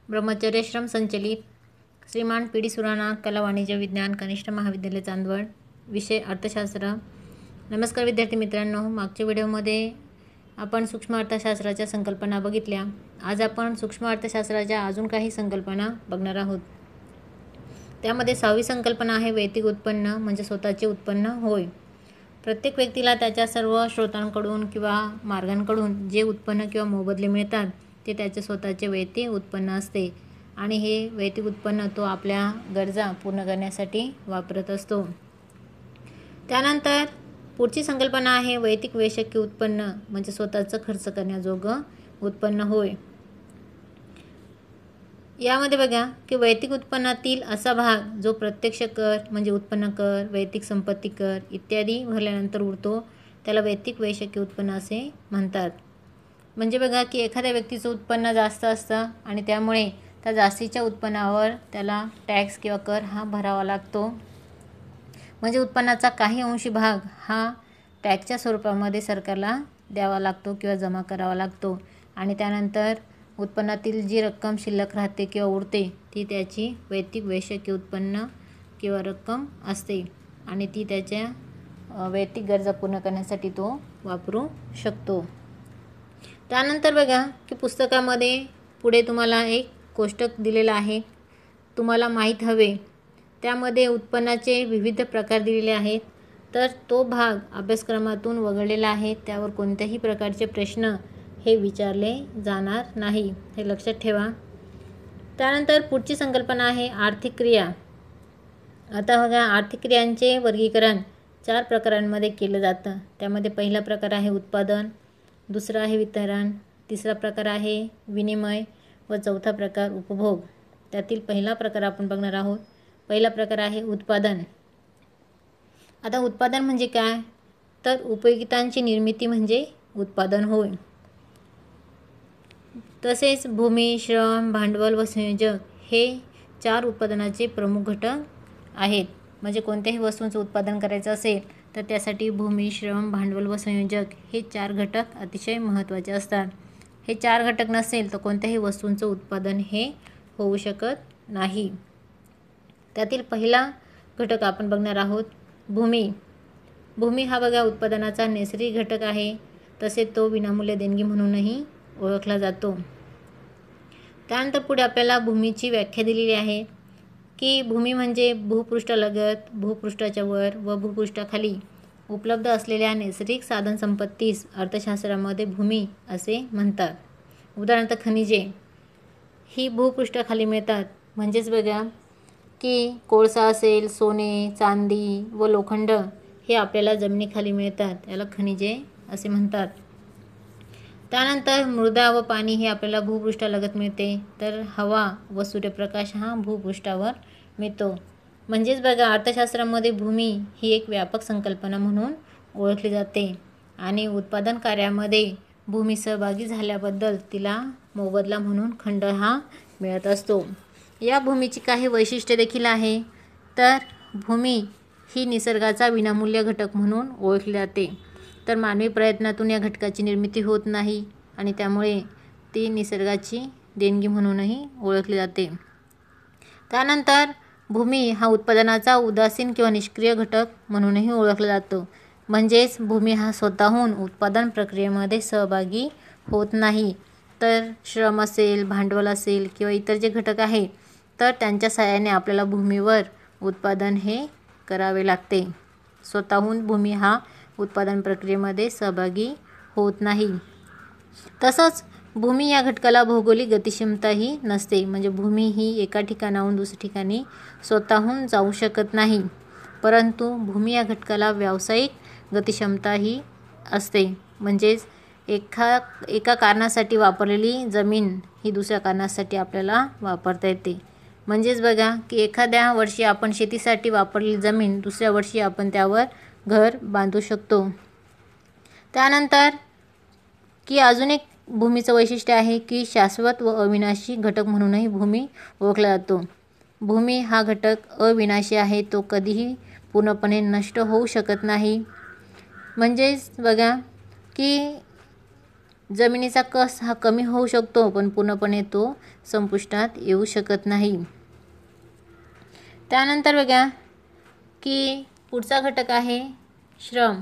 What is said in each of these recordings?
ब्रह्मचर्याश्रम संचलित श्रीमान P D Surana कला वाणिज्य विज्ञान कनिष्ठ महाविद्यालय चांदवड, विषय अर्थशास्त्र। नमस्कार विद्यार्थी मित्रांनो, मागच्या व्हिडिओमध्ये आपण सूक्ष्म अर्थशास्त्राच्या संकल्पना बघितल्या। आज आपण सूक्ष्म अर्थशास्त्राच्या अजून काही संकल्पना बघणार आहोत। त्यामध्ये 6वी संकल्पना आहे वैयक्तिक उत्पन्न म्हणजे स्वतःचे उत्पन्न होय। प्रत्येक व्यक्तीला त्याच्या सर्व स्रोतांकडून किंवा मार्गांकडून जे उत्पन्न किंवा मोबदले मिळतात ते त्याचे स्वतःचे वैयक्तिक उत्पन्न असते आणि हे वैयक्तिक उत्पन्न तो आपल्या गरजा पूर्ण करण्यासाठी वापरत असतो। त्यानंतर पुढची संकल्पना आहे वैयक्तिक वैयक्तिक उत्पन्न म्हणजे स्वतःचं खर्च करण्याजोगं उत्पन्न होय। यामध्ये बघा की वैयक्तिक उत्पन्नातील असा भाग जो प्रत्यक्ष कर म्हणजे उत्पन्न कर, वैयक्तिक संपत्ती कर इत्यादी भरल्यानंतर उरतो त्याला वैयक्तिक वैयक्तिक उत्पन्न असे म्हणतात। म्हणजे बघा की एखाद्या व्यक्तीचं उत्पन्न जास्त असतं आणि त्यामुळे त्या जास्तीच्या उत्पन्नावर त्याला टॅक्स किंवा कर हा भरावा लागतो। म्हणजे उत्पन्नाचा काही अंशी भाग हा टॅक्सच्या स्वरूपामध्ये सरकारला द्यावा लागतो किंवा जमा करावा लागतो आणि त्यानंतर उत्पन्नातील जी रक्कम शिल्लक राहते किंवा उरते ती त्याची वैयक्तिक वैयक्तिक उत्पन्न किंवा रक्कम असते आणि ती त्याच्या वैयक्तिक गरजा पूर्ण करण्यासाठी तो वापरू शकतो। त्यानंतर बघा की पुस्तकामध्ये पुढे तुम्हाला एक कोष्टक दिलेलं आहे, तुम्हाला माहीत हवे त्यामध्ये उत्पन्नाचे विविध प्रकार दिलेले आहेत। तर तो भाग अभ्यासक्रमातून वगळलेला आहे, त्यावर कोणत्याही प्रकारचे प्रश्न हे विचारले जाणार नाही, हे लक्षात ठेवा। त्यानंतर पुढची संकल्पना आहे आर्थिक क्रिया। आता बघा आर्थिक क्रियांचे वर्गीकरण 4 प्रकारांमध्ये केलं जातं। त्यामध्ये पहिला प्रकार आहे उत्पादन, दुसरा आहे वितरण, तिसरा प्रकार आहे विनिमय व चौथा प्रकार उपभोग। त्यातील पहिला प्रकार आपण बघणार आहोत। पहिला प्रकार आहे उत्पादन। आता उत्पादन म्हणजे काय, तर उपयोगितांची निर्मिती म्हणजे उत्पादन होय। तसेच भूमी, श्रम, भांडवल व संयोजक हे 4 उत्पादनाचे प्रमुख घटक आहेत। म्हणजे कोणत्याही वस्तूंचं उत्पादन करायचं असेल तर त्यासाठी भूमी, श्रम, भांडवल व संयोजक हे 4 घटक अतिशय महत्त्वाचे असतात। हे 4 घटक नसेल तर कोणत्याही वस्तूंचं उत्पादन हे होऊ शकत नाही। त्यातील पहिला घटक आपण बघणार आहोत भूमी। भूमी हा बघा उत्पादनाचा नैसर्गिक घटक आहे, तसेच तो विनामूल्य देणगी म्हणूनही ओळखला जातो। त्यानंतर पुढे आपल्याला भूमीची व्याख्या दिलेली आहे की भूमी म्हणजे भूपृष्ठालगत, भूपृष्ठाच्या वर व भूपृष्ठाखाली उपलब्ध असलेल्या नैसर्गिक साधनसंपत्तीस अर्थशास्त्रामध्ये भूमी असे म्हणतात। उदाहरणार्थ खनिजे ही भूपृष्ठाखाली मिळतात। म्हणजेच बघा की कोळसा असेल, सोने, चांदी व लोखंड हे आपल्याला जमिनीखाली मिळतात, याला खनिजे असे म्हणतात। त्यानंतर मृदा व पाणी हे आपल्याला भूपृष्ठालगत मिळते, तर हवा व सूर्यप्रकाश हा भूपृष्ठावर मिळतो। म्हणजेच बघा अर्थशास्त्रामध्ये भूमी ही एक व्यापक संकल्पना म्हणून ओळखली जाते आणि उत्पादन कार्यामध्ये भूमी सहभागी झाल्याबद्दल तिला मोबदला म्हणून खंड हा मिळत असतो। या भूमीची काही वैशिष्ट्ये देखील आहे, तर भूमी ही निसर्गाचा विनामूल्य घटक म्हणून ओळखली जाते, तर मानवी प्रयत्नातून या घटकाची निर्मिती होत नाही आणि त्यामुळे ती निसर्गाची देणगी म्हणूनही ओळखली जाते। त्यानंतर भूमी हा उत्पादनाचा उदासीन किंवा निष्क्रिय घटक म्हणूनही ओळखला जातो। म्हणजेच भूमी हा स्वतःहून उत्पादन प्रक्रियेमध्ये सहभागी होत नाही, तर श्रम असेल, भांडवल असेल किंवा इतर जे घटक आहेत तर त्यांच्या सहाय्याने आपल्याला भूमीवर उत्पादन हे करावे लागते। स्वतःहून भूमी हा उत्पादन प्रक्रियेमध्ये सहभागी होत नाही। तसंच भूमी या घटकाला भौगोलिक गतिक्षमताही नसते, म्हणजे भूमी ही एका ठिकाणाहून दुसऱ्या ठिकाणी स्वतःहून जाऊ शकत नाही, परंतु भूमी या घटकाला व्यावसायिक गतिक्षमताही असते। म्हणजेच एका कारणासाठी वापरलेली जमीन ही दुसऱ्या कारणासाठी आपल्याला वापरता येते। म्हणजेच बघा की एखाद्या वर्षी आपण शेतीसाठी वापरलेली जमीन दुसऱ्या वर्षी आपण त्यावर घर बांधू शकतो। त्यानंतर की अजून एक भूमीचं वैशिष्ट्य आहे की शाश्वत व अविनाशी घटक म्हणूनही भूमी ओळखला जातो। भूमी हा घटक अविनाशी आहे, तो कधीही पूर्णपणे नष्ट होऊ शकत नाही। म्हणजेच बघा की जमिनीचा कस हा कमी होऊ शकतो, पण पूर्णपणे तो संपुष्टात येऊ शकत नाही. त्यानंतर बघा की पुढचा घटक आहे श्रम.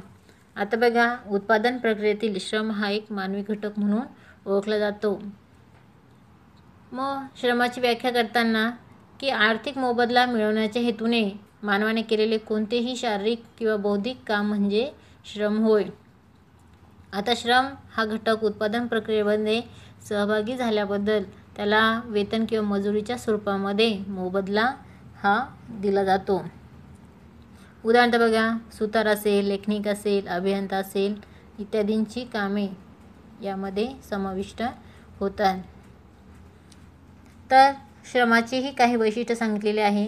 आता बघा उत्पादन प्रक्रियेतील श्रम हा एक मानवी घटक म्हणून ओळखला जातो. मग श्रमाची व्याख्या करताना की आर्थिक मोबदला मिळवण्याच्या हेतूने मानवाने केलेले कोणतेही शारीरिक किंवा बौद्धिक काम म्हणजे श्रम होय. आता श्रम हा घटक उत्पादन प्रक्रियेमध्ये सहभागी झाल्याबद्दल त्याला वेतन किंवा मजुरीच्या स्वरूपामध्ये मोबदला हा दिला जातो. उदाहरणार्थ बघा सुतार असेल, लेखनिक असेल, अभियंता असेल इत्यादींची कामे यामध्ये समाविष्ट होतात. तर श्रमाचेही काही वैशिष्ट्य सांगितलेले आहे.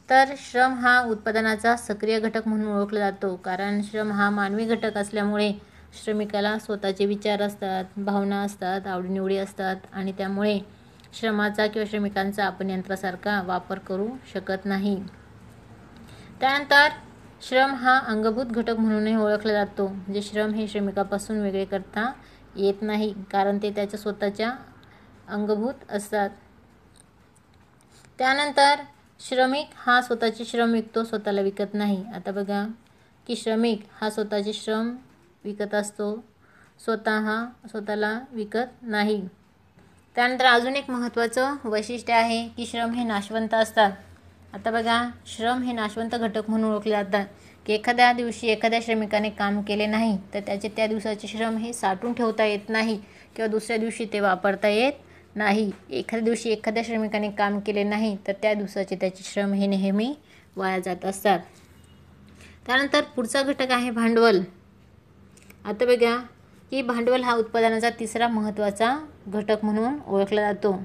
तर श्रम हा उत्पादनाचा सक्रिय घटक म्हणून ओळखला जातो, कारण श्रम हा मानवी घटक असल्यामुळे श्रमिकाला स्वतःचे विचार असतात, भावना असतात, आवडीनिवडी असतात आणि त्यामुळे श्रमाचा किंवा श्रमिकांचा आपण यंत्रासारखा वापर करू शकत नाही. त्यानंतर श्रम हा अंगभूत घटक म्हणूनही ओळखला जातो. म्हणजे श्रम हे श्रमिकापासून वेगळे करता येत नाही, कारण ते त्याच्या स्वतःच्या अंगभूत असतात. त्यानंतर श्रमिक हा स्वतःचे श्रम विकतो, स्वतःला विकत नाही. आता बघा की श्रमिक हा स्वतःचे श्रम विकत असतो, स्वतःला विकत नाही. त्यानंतर अजून एक महत्त्वाचं वैशिष्ट्य आहे की श्रम हे नाशवंत असतात. आता बघा श्रम हे नाशवंत घटक म्हणून ओळखले जातात की एखाद्या दिवशी एखाद्या श्रमिकाने काम केले नाही तर त्याचे त्या दिवसाचे श्रम हे साठवून ठेवता येत नाही किंवा दुसऱ्या दिवशी ते वापरता येत नाही. एखाद्या दिवशी एखाद्या श्रमिकाने काम केले नाही तर त्या दिवसाचे त्याचे श्रम हे नेहमी वाया जात असतात. त्यानंतर पुढचा घटक आहे भांडवल. आता बघा की भांडवल हा उत्पादनाचा तिसरा महत्त्वाचा घटक म्हणून ओळखला जातो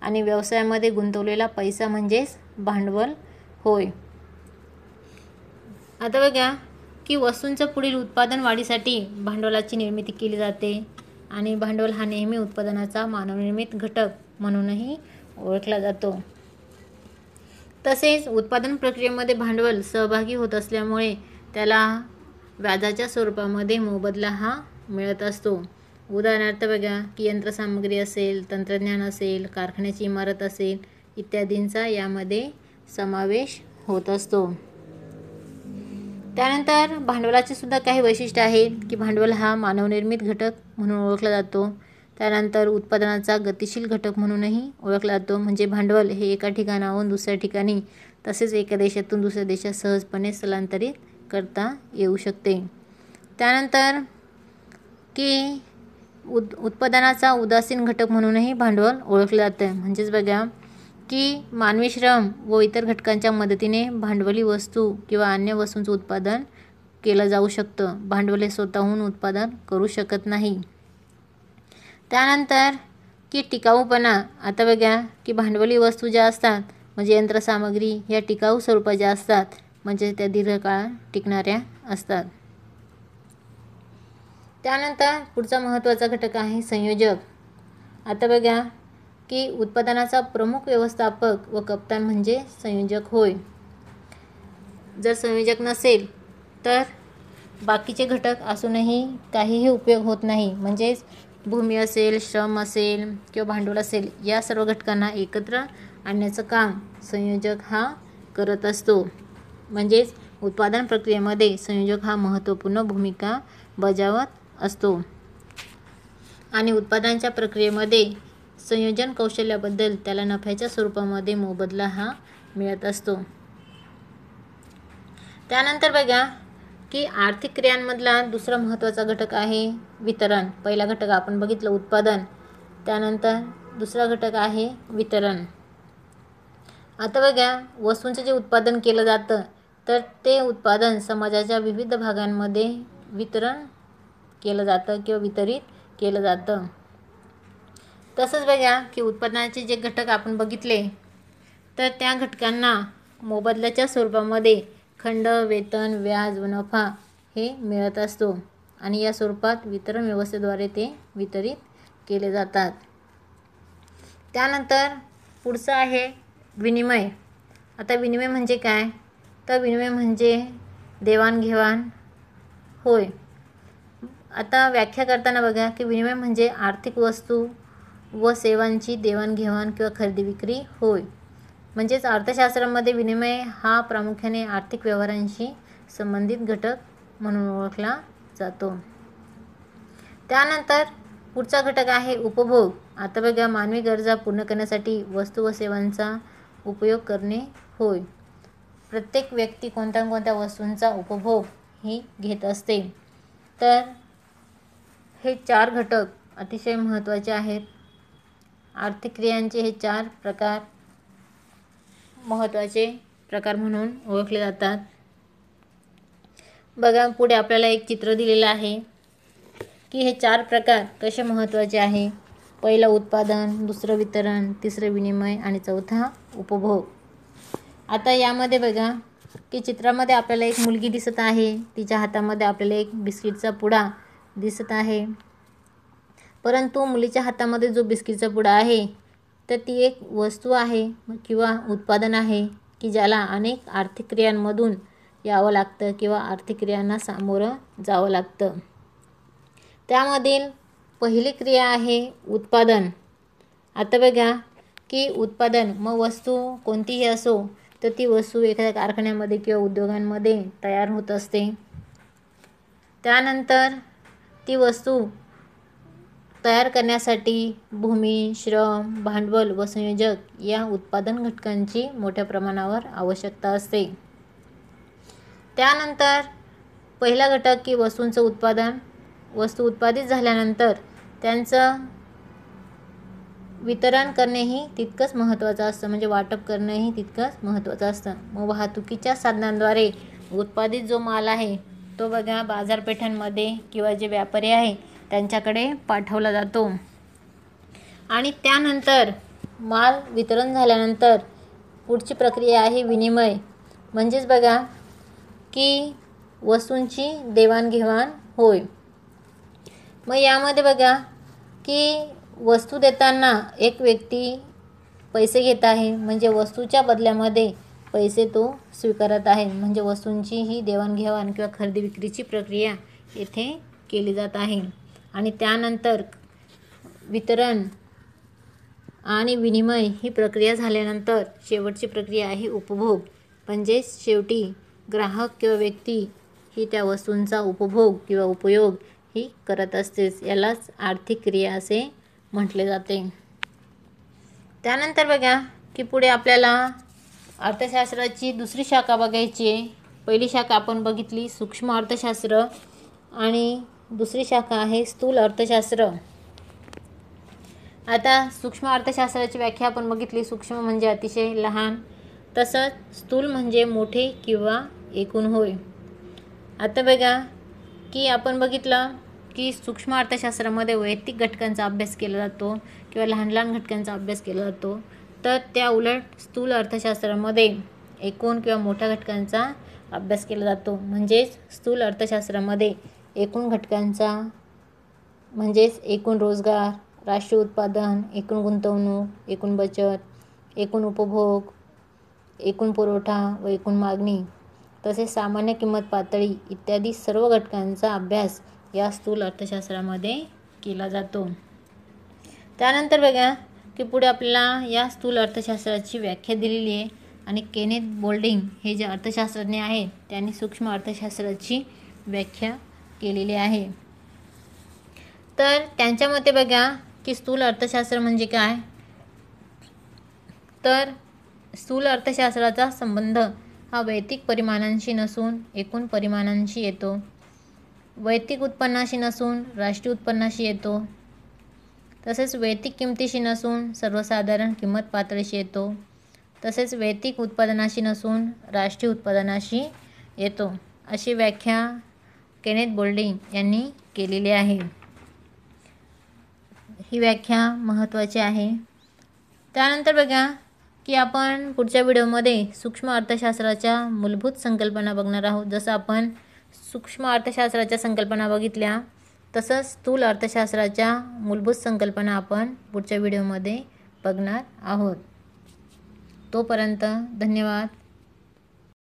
आणि व्यवसायामध्ये गुंतवलेला पैसा म्हणजेच भांडवल होय. आता बघा की वस्तूंचं पुढील उत्पादन वाढीसाठी भांडवलाची निर्मिती केली जाते आणि भांडवल हा नेहमी उत्पादनाचा मानवनिर्मित घटक म्हणूनही ओळखला जातो. तसेच उत्पादन प्रक्रियेमध्ये भांडवल सहभागी होत असल्यामुळे त्याला व्याजाच्या स्वरूपामध्ये मोबदला हा मिळत असतो. उदाहरणार्थ बघा की यंत्रसामग्री असेल, तंत्रज्ञान असेल, कारखान्याची इमारत असेल इत्यादींचा यामध्ये समावेश होत असतो. त्यानंतर भांडवलाचे सुद्धा काही वैशिष्ट्य आहेत की भांडवल हा मानवनिर्मित घटक म्हणून ओळखला जातो. त्यानंतर उत्पादनाचा गतिशील घटक म्हणूनही ओळखला जातो. म्हणजे भांडवल हे एका ठिकाणाहून दुसऱ्या ठिकाणी तसेच एका देशातून दुसऱ्या देशात सहजपणे स्थलांतरित करता येऊ शकते. त्यानंतर की उत्पादनाचा उदासीन घटक म्हणूनही भांडवल ओळखलं जातं. म्हणजेच बघा की मानवी श्रम व इतर घटकांच्या मदतीने भांडवली वस्तू किंवा अन्य वस्तूंचं उत्पादन केलं जाऊ शकतं. भांडवल हे स्वतःहून उत्पादन करू शकत नाही. त्यानंतर की टिकाऊपणा. आता बघा की भांडवली वस्तू ज्या असतात म्हणजे यंत्रसामग्री या टिकाऊ स्वरूपाच्या असतात, म्हणजे त्या दीर्घकाळ टिकणाऱ्या असतात. त्यानंतर पुढचा महत्त्वाचा घटक आहे संयोजक. आता बघा की उत्पादनाचा प्रमुख व्यवस्थापक व कप्तान म्हणजे संयोजक होय. जर संयोजक नसेल तर बाकीचे घटक असूनही काहीही उपयोग होत नाही. म्हणजेच भूमी असेल, श्रम असेल किंवा भांडवल असेल या सर्व घटकांना एकत्र आणण्याचं काम संयोजक हा करत असतो. म्हणजेच उत्पादन प्रक्रियेमध्ये संयोजक हा महत्त्वपूर्ण भूमिका बजावत असतो आणि उत्पादनाच्या प्रक्रियेमध्ये संयोजन कौशल्याबद्दल त्याला नफ्याच्या स्वरूपामध्ये मोबदला हा मिळत असतो. त्यानंतर बघा की आर्थिक क्रियांमधला दुसरा महत्त्वाचा घटक आहे वितरण. पहिला घटक आपण बघितलं उत्पादन, त्यानंतर दुसरा घटक आहे वितरण. आता बघा वस्तूंचं जे उत्पादन केलं जातं तर ते उत्पादन समाजाच्या विविध भागांमध्ये वितरण केलं जातं किंवा वितरित केलं जातं. तसंच बघा की उत्पादनाचे जे घटक आपण बघितले तर त्या घटकांना मोबदल्याच्या स्वरूपामध्ये खंड, वेतन, व्याज व नफा हे मिळत असतो आणि या स्वरूपात वितरण व्यवस्थेद्वारे ते वितरित केले जातात. त्यानंतर पुढचं आहे विनिमय. आता विनिमय म्हणजे काय? तर विनिमय म्हणजे देवाणघेवाण होय. आता व्याख्या करताना बघा की विनिमय म्हणजे आर्थिक वस्तू व सेवांची देवाणघेवाण किंवा खरेदी विक्री होय. म्हणजेच अर्थशास्त्रामध्ये विनिमय हा प्रामुख्याने आर्थिक व्यवहारांशी संबंधित घटक म्हणून ओळखला जातो. त्यानंतर पुढचा घटक आहे उपभोग. आता बघा मानवी गरजा पूर्ण करण्यासाठी वस्तू व सेवांचा उपयोग करणे होय. प्रत्येक व्यक्ती कोणत्या कोणत्या वस्तूंचा उपभोग ही घेत असते. तर हे 4 घटक अतिशय महत्त्वाचे आहेत. आर्थिक क्रियांचे हे 4 प्रकार महत्त्वाचे प्रकार म्हणून ओळखले जातात. बघा पुढे आपल्याला एक चित्र दिलेलं आहे की हे 4 प्रकार कसे महत्त्वाचे आहे. पहिलं उत्पादन, दुसरं वितरण, तिसरं विनिमय आणि चौथा उपभोग. आता यामध्ये बघा की चित्रामध्ये आपल्याला एक मुलगी दिसत आहे. तिच्या हातामध्ये आपल्याला एक बिस्किटचा पुडा दिसत आहे. परंतु मुलीच्या हातामध्ये जो बिस्किटचा पुडा आहे तर ती एक वस्तू आहे किंवा उत्पादन आहे की ज्याला अनेक आर्थिक क्रियांमधून यावं लागतं किंवा आर्थिक क्रियांना सामोरं जावं लागतं. त्यामधील पहिली क्रिया आहे उत्पादन. आता बघा की उत्पादन मग वस्तू कोणतीही असो तर ती वस्तू एखाद्या कारखान्यामध्ये किंवा उद्योगांमध्ये तयार होत असते. त्यानंतर ती वस्तू तयार करण्यासाठी भूमी, श्रम, भांडवल व संयोजक या उत्पादन घटकांची मोठ्या प्रमाणावर आवश्यकता असते. त्यानंतर पहिला घटक की वस्तूंचं उत्पादन. वस्तू उत्पादित झाल्यानंतर त्यांचं वितरण करणेही तितकंच महत्त्वाचं असतं. म्हणजे वाटप करणंही तितकंच महत्त्वाचं असतं. मग वाहतुकीच्या साधनांद्वारे उत्पादित जो माल आहे तो बघा बाजारपेठांमध्ये किंवा जे व्यापारी आहे त्यांच्याकडे पाठवला जातो. आणि त्यानंतर माल वितरण झाल्यानंतर पुढची प्रक्रिया आहे विनिमय. म्हणजेच बघा की वस्तूंची देवाणघेवाण होय. मग यामध्ये बघा की वस्तू देताना एक व्यक्ती पैसे घेत आहे. म्हणजे वस्तूच्या बदल्यामध्ये पैसे तो स्वीकारत आहे. म्हणजे वस्तूंची ही देवाणघेवाण किंवा खरेदी विक्रीची प्रक्रिया येथे केली जात आहे. आणि त्यानंतर वितरण आणि विनिमय ही प्रक्रिया झाल्यानंतर शेवटची प्रक्रिया आहे उपभोग. म्हणजेच शेवटी ग्राहक किंवा व्यक्ती ही त्या वस्तूंचा उपभोग किंवा उपयोग ही करत असतेच. यालाच आर्थिक क्रिया असे म्हटले जाते. त्यानंतर बघा की पुढे आपल्याला अर्थशास्त्राची दुसरी शाखा बघायची आहे. पहिली शाखा आपण बघितली सूक्ष्म अर्थशास्त्र आणि दुसरी शाखा आहे स्थूल अर्थशास्त्र. आता सूक्ष्म अर्थशास्त्राची व्याख्या आपण बघितली. सूक्ष्म म्हणजे अतिशय लहान, तसंच स्थूल म्हणजे मोठे किंवा एकूण होय. आता बघा की आपण बघितलं की सूक्ष्म अर्थशास्त्रामध्ये वैयक्तिक घटकांचा अभ्यास केला जातो किंवा लहान लहान घटकांचा अभ्यास केला जातो. तर त्या उलट स्थूल अर्थशास्त्रामध्ये एकूण किंवा मोठ्या घटकांचा अभ्यास केला जातो. म्हणजेच स्थूल अर्थशास्त्रामध्ये एकूण घटकांचा म्हणजेच एकूण रोजगार, राष्ट्रीय उत्पादन, एकूण गुंतवणूक, एकूण बचत, एकूण उपभोग, एकूण पुरवठा व एकूण मागणी तसेच सामान्य किंमत पातळी इत्यादी सर्व घटकांचा अभ्यास या स्थूल अर्थशास्त्रामध्ये केला जातो. त्यानंतर बघा की पुढे आपल्याला या स्थूल अर्थशास्त्राची व्याख्या दिलेली आहे. आणि केनेथ बोल्डिंग हे जे अर्थशास्त्रज्ञ आहेत त्यांनी सूक्ष्म अर्थशास्त्राची व्याख्या केलेली आहे. तर त्यांच्या मते बघा की स्थूल अर्थशास्त्र म्हणजे काय, तर स्थूल अर्थशास्त्राचा संबंध हा वैयक्तिक परिमाणांशी नसून एकूण परिमाणांशी येतो. वैयक्तिक उत्पन्नाशी नसून राष्ट्रीय उत्पन्नाशी येतो. तसेच वैयक्तिक किमतीशी नसून सर्वसाधारण किंमत पातळीशी येतो. तसेच वैयक्तिक उत्पादनाशी नसून राष्ट्रीय उत्पादनाशी येतो. अशी व्याख्या केनेथ बोल्डिंग यांनी केलेली आहे. ही व्याख्या महत्त्वाची आहे. त्यानंतर बघा की आपण पुढच्या व्हिडिओमध्ये सूक्ष्म अर्थशास्त्राच्या मूलभूत संकल्पना बघणार आहोत. जसं आपण सूक्ष्म अर्थशास्त्राच्या संकल्पना बघितल्या तसंच स्थूल अर्थशास्त्राच्या मूलभूत संकल्पना आपण पुढच्या व्हिडिओमध्ये बघणार आहोत. तोपर्यंत धन्यवाद.